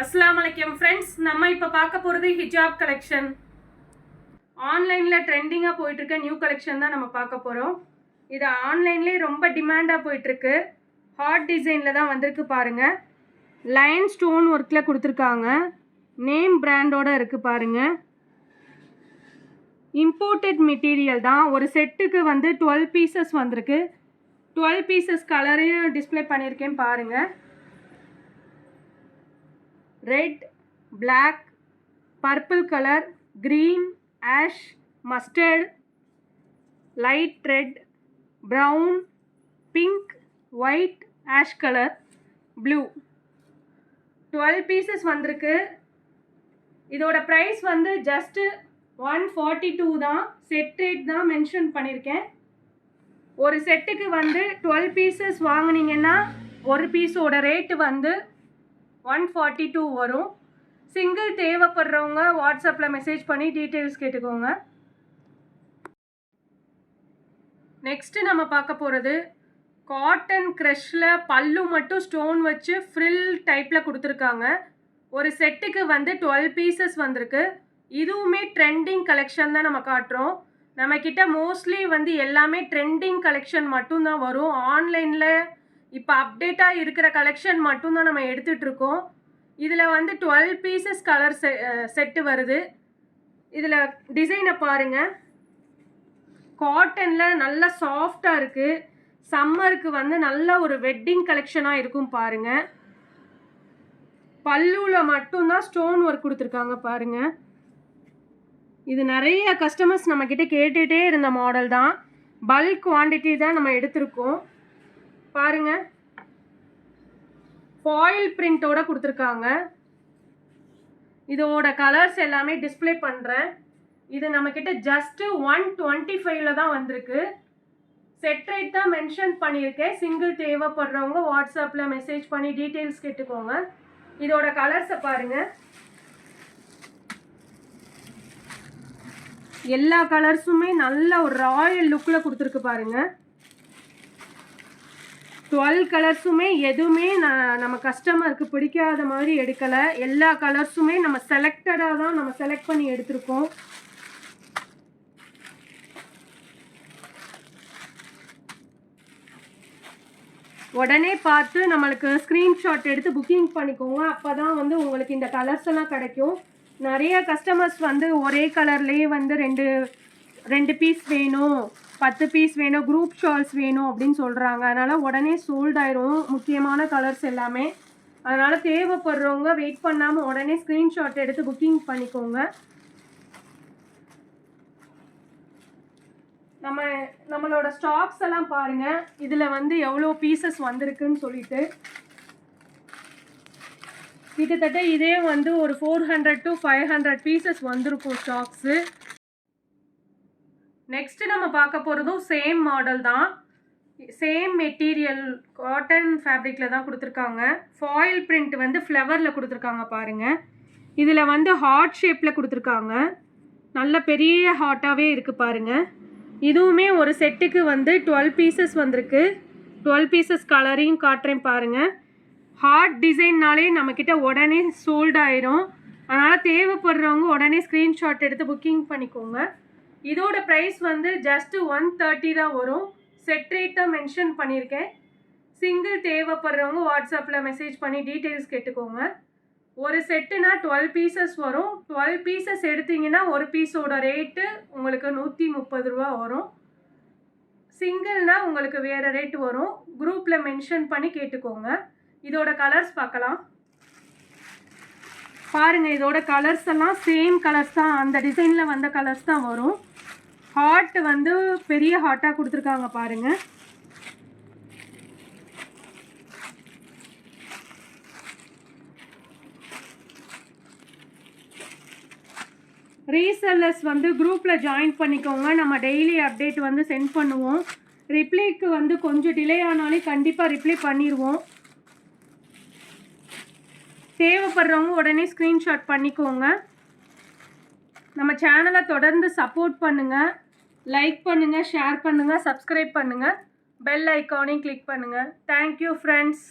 अस्सलामुअलैकुम फ्रेंड्स நம்ம இப்ப பார்க்க போறது ஹிஜாப் கலெக்ஷன் ஆன்லைன்ல ட்ரெண்டிங்கா போயிட்டு இருக்க நியூ கலெக்ஷன் தான் நம்ம பார்க்க போறோம். இது ஆன்லைன்லயே ரொம்ப டிமாண்டா போயிட்டு இருக்கு. ஹார்ட் டிசைன்ல தான் வந்திருக்கு பாருங்க. லைன் ஸ்டோன் வர்க்ல கொடுத்திருக்காங்க. நேம் பிராண்டோட இருக்கு பாருங்க. இம்போர்ட்டட் மெட்டீரியல் தான். ஒரு செட்டுக்கு வந்து 12 பீசஸ் வந்திருக்கு. 12 பீசஸ் கலரையும் டிஸ்ப்ளே பண்ணியிருக்கேன் பாருங்க. Red, black, purple color, green, ash, mustard, light red, brown, pink, white, ash color, blue. 12 pieces வந்திருக்கு. இதோட price வந்து just 142 தான். செட் ரேட் தான் மென்ஷன் பண்ணியிருக்கேன். ஒரு செட்டுக்கு வந்து 12 பீசஸ் வாங்குனீங்கன்னா ஒரு பீஸோட ரேட்டு வந்து 142 வரும். சிங்கிள் தேவைப்படுறவங்க வாட்ஸ்அப்பில் மெசேஜ் பண்ணி டீட்டெயில்ஸ் கேட்டுக்கோங்க. நெக்ஸ்ட்டு நம்ம பார்க்க போகிறது காட்டன் க்ரஷில் பல்லு மட்டும் ஸ்டோன் வச்சு ஃப்ரில் டைப்பில் கொடுத்துருக்காங்க. ஒரு செட்டுக்கு வந்து 12 பீசஸ் வந்திருக்கு. இதுவுமே ட்ரெண்டிங் கலெக்ஷன் தான் நம்ம காட்டுறோம். நம்மக்கிட்ட மோஸ்ட்லி வந்து எல்லாமே ட்ரெண்டிங் கலெக்ஷன் மட்டும்தான் வரும். ஆன்லைனில் இப்போ அப்டேட்டாக இருக்கிற கலெக்ஷன் மட்டும்தான் நம்ம எடுத்துகிட்ருக்கோம். இதில் வந்து 12 பீசஸ் கலர் செட்டு வருது. இதில் டிசைனை பாருங்கள். காட்டனில் நல்லா சாஃப்டாக இருக்குது. சம்மருக்கு வந்து நல்ல ஒரு வெட்டிங் கலெக்ஷனாக இருக்கும் பாருங்கள். பல்லுவில் மட்டும்தான் ஸ்டோன் ஒர்க் கொடுத்துருக்காங்க பாருங்கள். இது நிறைய கஸ்டமர்ஸ் நம்மக்கிட்ட கேட்டுகிட்டே இருந்த மாடல் தான். பல்க் குவான்டிட்டி தான் நம்ம எடுத்திருக்கோம் பாருங்க. ஃபாயில் பிரிண்டோட கொடுத்துருக்காங்க. இதோட கலர்ஸ் எல்லாமே டிஸ்ப்ளே பண்ணுறேன். இது நம்மக்கிட்ட ஜஸ்ட்டு 125ல தான் வந்திருக்கு. செட் ரேட் தான் மென்ஷன் பண்ணியிருக்கேன். சிங்கிள் தேவைப்படுறவங்க வாட்ஸ்அப்பில் மெசேஜ் பண்ணி டீட்டெயில்ஸ் கேட்டுக்கோங்க. இதோட கலர்ஸை பாருங்கள். எல்லா கலர்ஸுமே நல்ல ஒரு ராயல் லுக்கில் கொடுத்துருக்கு பாருங்கள். 12 கலர்ஸுமே எதுவுமே நம்ம கஸ்டமருக்கு பிடிக்காத மாதிரி எடுக்கலை. எல்லா கலர்ஸுமே நம்ம செலக்டடாக தான் நம்ம செலக்ட் பண்ணி எடுத்திருக்கோம். உடனே பார்த்து நம்மளுக்கு ஸ்க்ரீன்ஷாட் எடுத்து புக்கிங் பண்ணிக்கோங்க. அப்போ தான் வந்து உங்களுக்கு இந்த கலர்ஸ் எல்லாம் கிடைக்கும். நிறைய கஸ்டமர்ஸ் வந்து ஒரே கலர்லேயே வந்து ரெண்டு பீஸ் வேணும், 10 பீஸ் வேணும், குரூப் ஷால்ஸ் வேணும் அப்படின்னு சொல்கிறாங்க. அதனால் உடனே சோல்ட் ஆயிரும் முக்கியமான கலர்ஸ் எல்லாமே. அதனால் தேவைப்படுறவங்க வெயிட் பண்ணாமல் உடனே ஸ்க்ரீன்ஷாட் எடுத்து புக்கிங் பண்ணிக்கோங்க. நம்மளோட ஸ்டாக்ஸ் எல்லாம் பாருங்கள். இதில் வந்து எவ்வளோ பீசஸ் வந்திருக்குன்னு சொல்லிட்டு கிட்டத்தட்ட இதே வந்து ஒரு 400 to 500 பீசஸ் வந்திருக்கும் ஸ்டாக்ஸு. நெக்ஸ்ட்டு நம்ம பார்க்க போகிறதும் சேம் மாடல் தான். சேம் மெட்டீரியல் காட்டன் ஃபேப்ரிக்கில் தான் கொடுத்துருக்காங்க. ஃபாயில் பிரிண்ட் வந்து ஃப்ளவரில் கொடுத்துருக்காங்க பாருங்கள். இதில் வந்து ஹார்ட் ஷேப்பில் கொடுத்துருக்காங்க. நல்ல பெரிய ஹார்ட்டாகவே இருக்குது பாருங்கள். இதுவுமே ஒரு செட்டுக்கு வந்து 12 பீசஸ் வந்திருக்கு. 12 பீசஸ் கலரையும் காட்டுறேன் பாருங்கள். ஹார்ட் டிசைன்னாலே நம்மக்கிட்ட உடனே சோல்ட் ஆயிரும். அதனால் தேவைப்படுறவங்க உடனே ஸ்க்ரீன்ஷாட் எடுத்து புக்கிங் பண்ணிக்கோங்க. இதோட ப்ரைஸ் வந்து ஜஸ்ட்டு 130 தான் வரும். செட் ரேட் தான் மென்ஷன் பண்ணியிருக்கேன். சிங்கிள் தேவைப்படுறவங்க வாட்ஸ்அப்பில் மெசேஜ் பண்ணி டீட்டெயில்ஸ் கேட்டுக்கோங்க. ஒரு செட்டுனா 12 பீசஸ் வரும். 12 பீசஸ் எடுத்தீங்கன்னா ஒரு பீஸோட ரேட்டு உங்களுக்கு 130 ரூபா வரும். சிங்கிள்னால் உங்களுக்கு வேறு ரேட்டு வரும். குரூப்பில் மென்ஷன் பண்ணி கேட்டுக்கோங்க. இதோட கலர்ஸ் பார்க்கலாம் பாருங்கள். இதோட கலர்ஸ் எல்லாம் சேம் கலர்ஸ் தான். அந்த டிசைனில் வந்த கலர்ஸ் தான் வரும். ஹார்ட் வந்து பெரிய ஹார்ட்டாக கொடுத்துருக்காங்க பாருங்கள். ரீசெல்லர்ஸ் வந்து குரூப்பில் ஜாயின் பண்ணிக்கோங்க. நம்ம டெய்லி அப்டேட் வந்து சென்ட் பண்ணுவோம். ரிப்ளைக்கு வந்து கொஞ்சம் டிலே ஆனாலே கண்டிப்பாக ரிப்ளை பண்ணிடுவோம். தேவைப்படுறவங்க உடனே ஸ்க்ரீன்ஷாட் பண்ணிக்கோங்க. நம்ம சேனலை தொடர்ந்து சப்போர்ட் பண்ணுங்கள். லைக் பண்ணுங்கள், ஷேர் பண்ணுங்கள், சப்ஸ்கிரைப் பண்ணுங்கள், பெல் ஐக்கானையும் கிளிக் பண்ணுங்கள். Thank you friends.